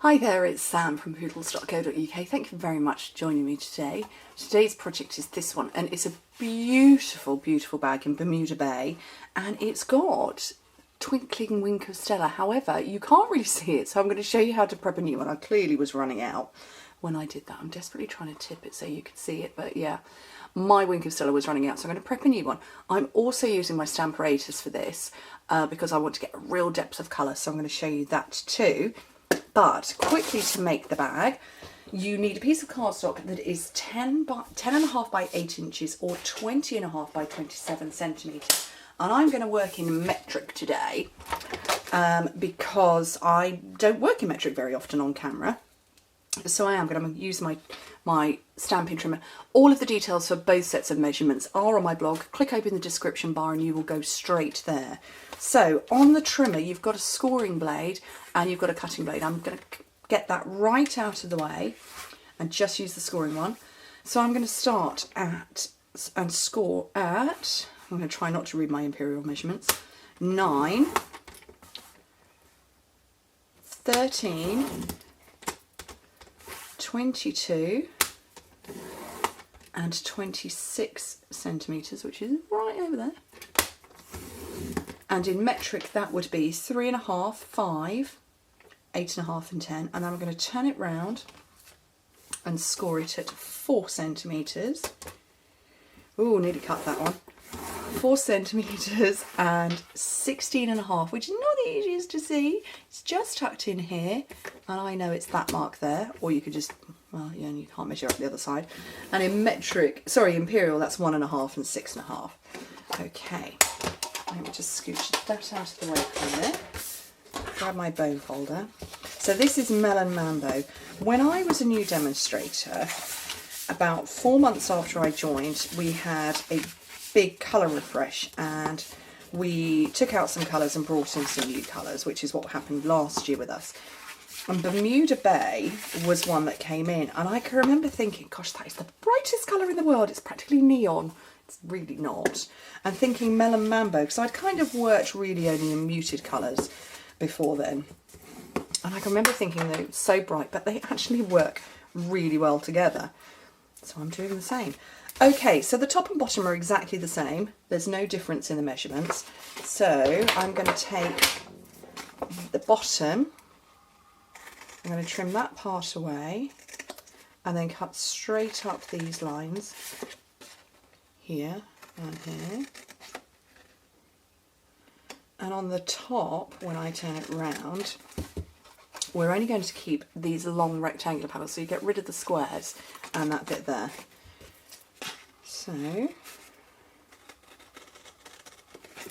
Hi there, it's Sam from poodles.co.uk. Thank you very much for joining me today. Today's project is this one, and it's a beautiful, beautiful bag in Bermuda Bay, and it's got twinkling wink of Stella. However, you can't really see it, so I'm going to show you how to prep a new one. I clearly was running out when I did that. I'm desperately trying to tip it so you can see it, but yeah, my wink of Stella was running out, so I'm going to prep a new one. I'm also using my Stamparatus for this because I want to get a real depth of colour, so I'm going to show you that too. But quickly, to make the bag, you need a piece of cardstock that is 10.5 by 8 inches or 20.5 by 27 centimetres. And I'm going to work in metric today because I don't work in metric very often on camera. So I am going to use my stamping trimmer. All of the details for both sets of measurements are on my blog. Click open the description bar and you will go straight there. So on the trimmer, you've got a scoring blade and you've got a cutting blade. I'm going to get that right out of the way and just use the scoring one. So I'm going to start at and score at, I'm going to try not to read my imperial measurements, 9, 13, 22 and 26 centimetres, which is right over there. And in metric that would be 3.5, 5, 8.5 and 10. And I'm going to turn it round and score it at 4 centimetres. Ooh, nearly cut that one. 4 centimetres and 16.5, which is not the easiest to see. It's just tucked in here, and I know it's that mark there, or you could just, well, yeah, you can't measure up the other side. And in metric, sorry, imperial, that's 1.5 and 6.5. Okay, let me just scooch that out of the way from there. Grab my bone folder. So this is Melon Mambo. When I was a new demonstrator, about 4 months after I joined, we had a big colour refresh, and we took out some colours and brought in some new colours, which is what happened last year with us. And Bermuda Bay was one that came in, and I can remember thinking, gosh, that is the brightest colour in the world, it's practically neon. It's really not. And thinking Melon Mambo, because I'd kind of worked really only in muted colours before then. And I can remember thinking they were so bright, but they actually work really well together. So I'm doing the same. Okay, so the top and bottom are exactly the same. There's no difference in the measurements. So I'm going to take the bottom, I'm going to trim that part away and then cut straight up these lines here and here. And on the top, when I turn it round, we're only going to keep these long rectangular panels, so you get rid of the squares and that bit there. So,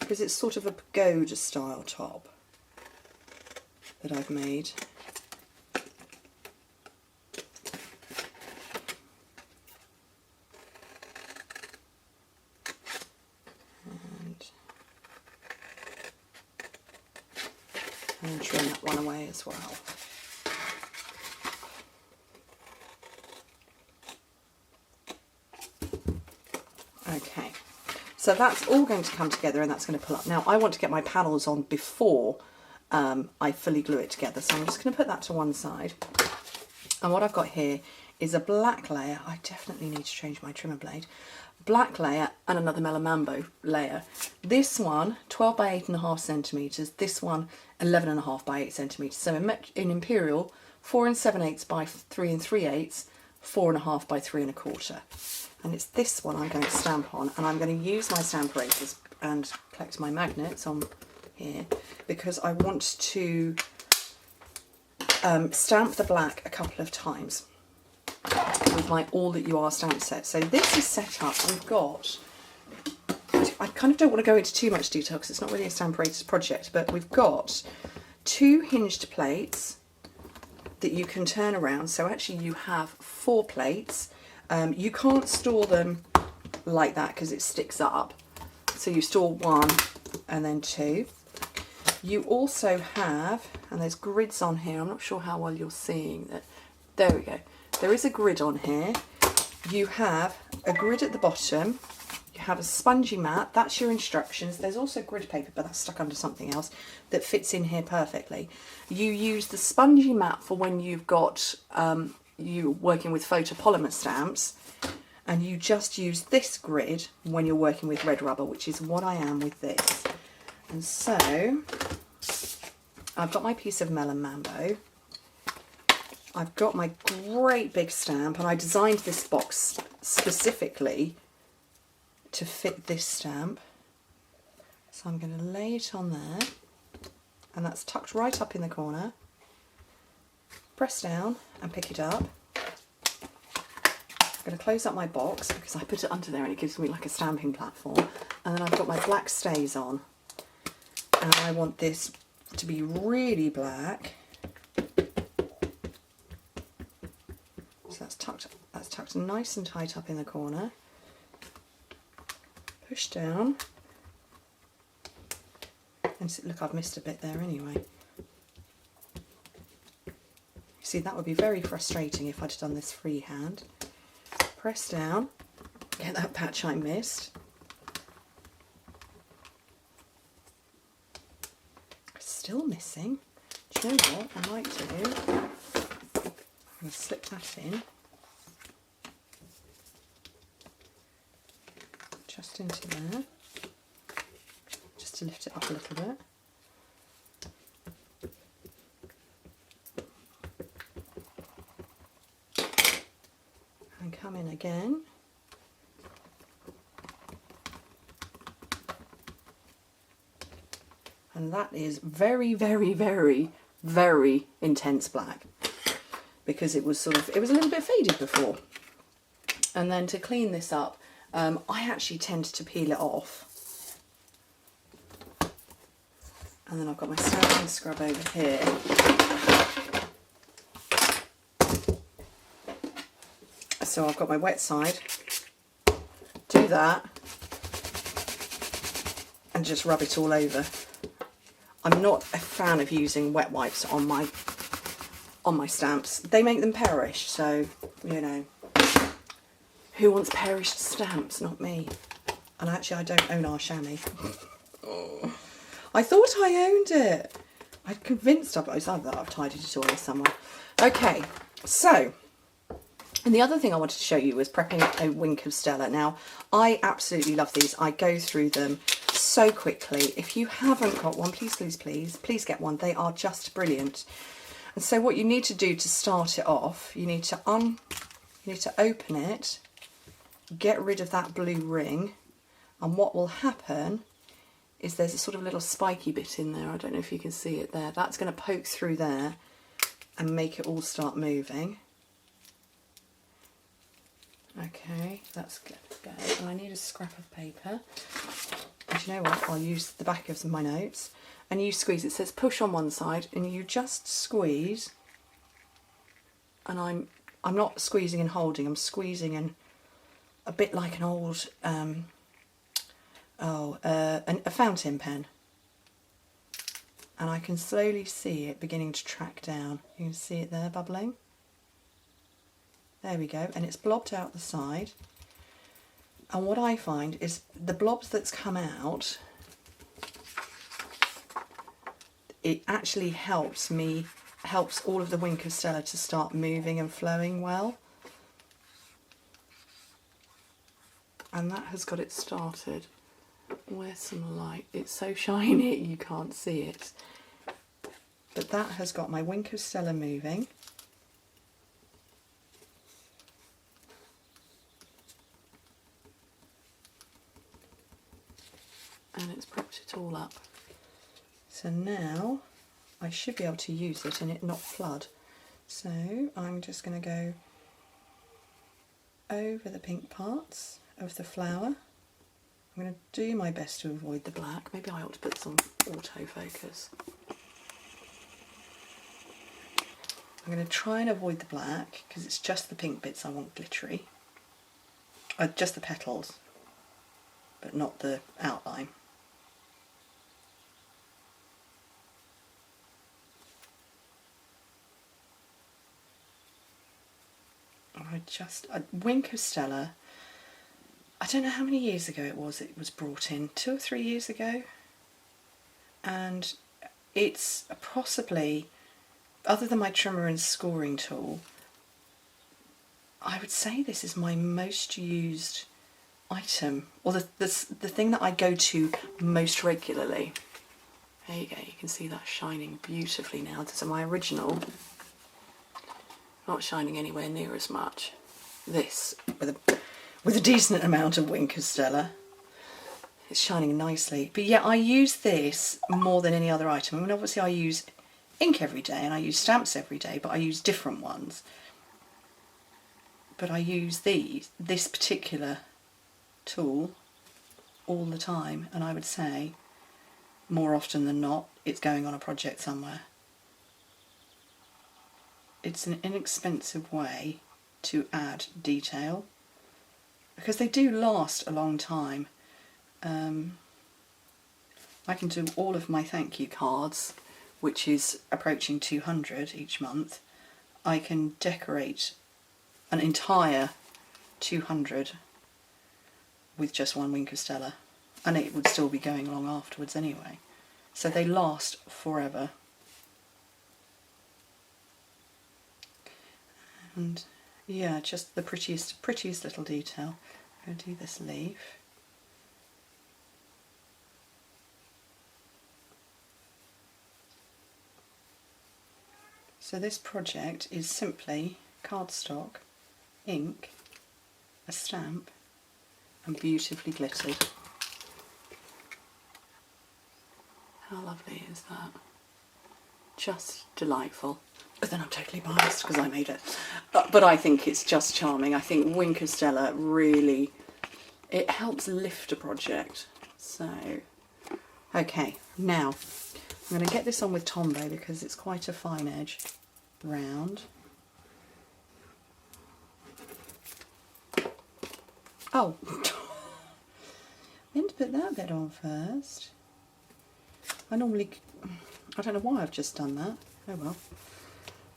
because it's sort of a pagoda style top that I've made. And trim that one away as well. Okay, so that's all going to come together and that's going to pull up. Now I want to get my panels on before I fully glue it together, so I'm just going to put that to one side. And what I've got here is a black layer. I definitely need to change my trimmer blade. Black layer and another Melon Mambo layer. This one 12 by 8.5 centimetres, this one 11.5 by 8 centimetres. So in imperial 4 7/8 by 3 3/8, 4.5 by 3 1/4. And it's this one I'm going to stamp on, and I'm going to use my Stamparatus and collect my magnets on here because I want to stamp the black a couple of times with my All That You Are stamp set. So this is set up, we've got, I kind of don't want to go into too much detail because it's not really a Stamparatus project, but we've got 2 hinged plates that you can turn around, so actually you have 4 plates. You can't store them like that because it sticks up, so you store 1 and then 2. You also have, and there's grids on here, I'm not sure how well you're seeing that, there we go, there is a grid on here. You have a grid at the bottom, you have a spongy mat. That's your instructions. There's also grid paper, but that's stuck under something else that fits in here perfectly. You use the spongy mat for when you've got you working with photopolymer stamps, and you just use this grid when you're working with red rubber, which is what I am with this. And so I've got my piece of Melon Mambo. I've got my great big stamp, and I designed this box specifically to fit this stamp. So I'm going to lay it on there, and that's tucked right up in the corner. Press down and pick it up. I'm going to close up my box because I put it under there and it gives me like a stamping platform. And then I've got my black stays on, and I want this to be really black. So that's tucked nice and tight up in the corner. Push down. And look, I've missed a bit there anyway. See, that would be very frustrating if I'd done this freehand. Press down, get that patch I missed. Still missing. Do you know what I might do? I'm going to slip that in. Just into there. Just to lift it up a little bit. And come in again. And that is very, very, very, very intense black, because it was it was a little bit faded before. And then to clean this up, I actually tend to peel it off. And then I've got my stamping scrub over here. So I've got my wet side, do that, and just rub it all over. I'm not a fan of using wet wipes on my stamps. They make them perish, so, you know, who wants perished stamps? Not me. And actually, I don't own our chamois. Oh. I thought I owned it. I'm convinced I've tidied it away somewhere. Okay, so, and the other thing I wanted to show you was prepping a Wink of Stella. Now, I absolutely love these. I go through them so quickly. If you haven't got one, please get one. They are just brilliant. And so what you need to do to start it off, you need to open it, get rid of that blue ring, and what will happen is there's a sort of little spiky bit in there. I don't know if you can see it there. That's going to poke through there and make it all start moving. Okay, that's good. And I need a scrap of paper. And you know what? I'll use the back of my notes. And you squeeze. It says push on one side, and you just squeeze. And I'm not squeezing and holding. I'm squeezing and a bit like an old a fountain pen. And I can slowly see it beginning to track down. You can see it there bubbling. There we go, and it's blobbed out the side. And what I find is the blobs that's come out, it actually helps all of the Wink of Stella to start moving and flowing well. And that has got it started. Where's some light? It's so shiny you can't see it. But that has got my Wink of Stella moving. And it's propped it all up. So now I should be able to use it and it not flood. So I'm just going to go over the pink parts of the flower. I'm going to do my best to avoid the black. Maybe I ought to put some autofocus. I'm going to try and avoid the black because it's just the pink bits I want glittery. Just the petals, but not the outline. A Wink of Stella, I don't know how many years ago it was brought in, 2 or 3 years ago. And it's possibly, other than my trimmer and scoring tool, I would say this is my most used item, or the thing that I go to most regularly. There you go, you can see that shining beautifully now. So my original, not shining anywhere near as much. This, with a decent amount of Wink of Stella, it's shining nicely. But yeah, I use this more than any other item. I mean, obviously I use ink every day and I use stamps every day, but I use different ones. But I use this particular tool all the time, and I would say more often than not it's going on a project somewhere. It's an inexpensive way to add detail because they do last a long time. I can do all of my thank you cards, which is approaching 200 each month. I can decorate an entire 200 with just one Wink of Stella, and it would still be going along afterwards anyway. So they last forever. And yeah, just the prettiest little detail. I'm going to do this leaf. So this project is simply cardstock, ink, a stamp, and beautifully glittered. How lovely is that? Just delightful. But then I'm totally biased because I made it. But I think it's just charming. I think Wink of Stella really, it helps lift a project. So, okay, now I'm going to get this on with Tombow because it's quite a fine edge round. Oh, I meant to put that bit on first. I don't know why I've just done that. Oh well.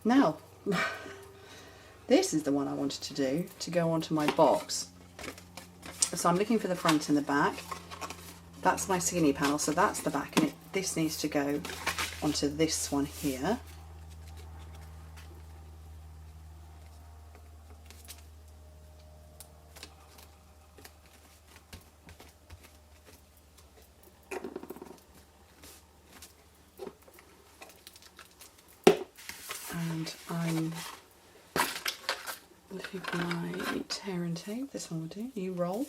Now, this is the one I wanted to do to go onto my box. So I'm looking for the front and the back. That's my skinny panel, so that's the back, and this needs to go onto this one here. And I'm looking for my tear and tape. This one will do. You roll.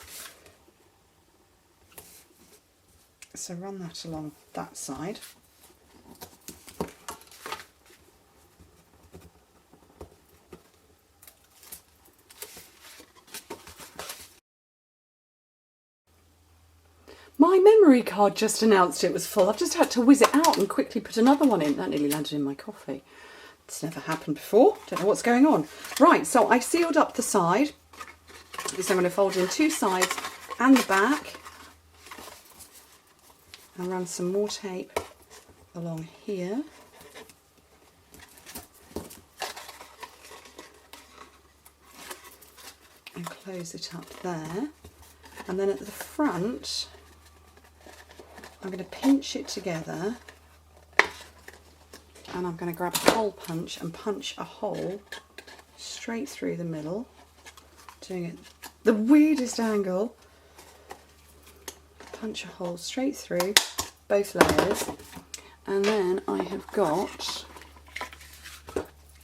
So run that along that side. My memory card just announced it was full. I've just had to whiz it out and quickly put another one in. That nearly landed in my coffee. It's never happened before. Don't know what's going on. Right, so I sealed up the side. So I'm going to fold in 2 sides and the back. And run some more tape along here. And close it up there. And then at the front, I'm going to pinch it together. And I'm going to grab a hole punch and punch a hole straight through the middle. Doing it the weirdest angle. Punch a hole straight through both layers, and then I have got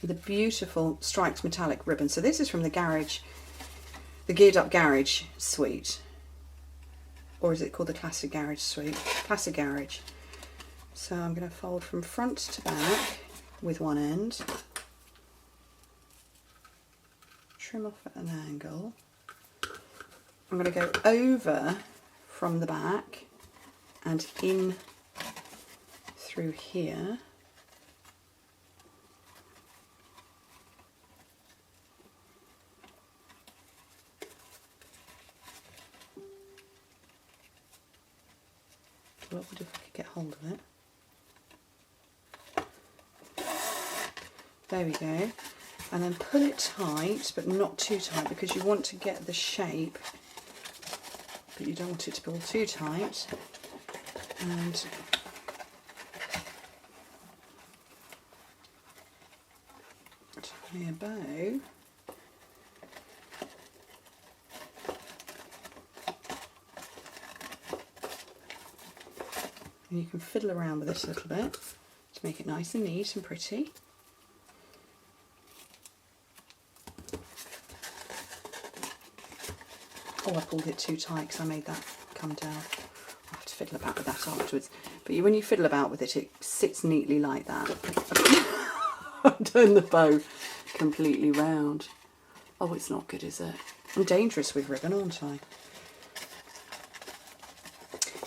the beautiful striped metallic ribbon. So this is from the Garage, the Geared Up Garage suite, or is it called the Classic Garage suite? Classic Garage. So I'm going to fold from front to back with one end, trim off at an angle. I'm going to go over from the back and in through here. What would if I could get hold of it? There we go. And then pull it tight, but not too tight, because you want to get the shape but you don't want it to pull too tight. And tie a bow. And you can fiddle around with this a little bit to make it nice and neat and pretty. Oh, I pulled it too tight because I made that come down. I'll have to fiddle about with that afterwards. But when you fiddle about with it, it sits neatly like that. I've turned the bow completely round. Oh, it's not good, is it? I'm dangerous with ribbon, aren't I?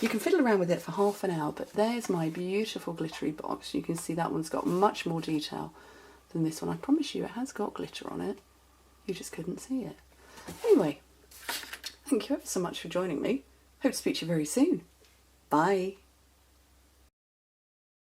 You can fiddle around with it for half an hour, but there's my beautiful glittery box. You can see that one's got much more detail than this one. I promise you it has got glitter on it. You just couldn't see it. Anyway, thank you ever so much for joining me. Hope to speak to you very soon. Bye.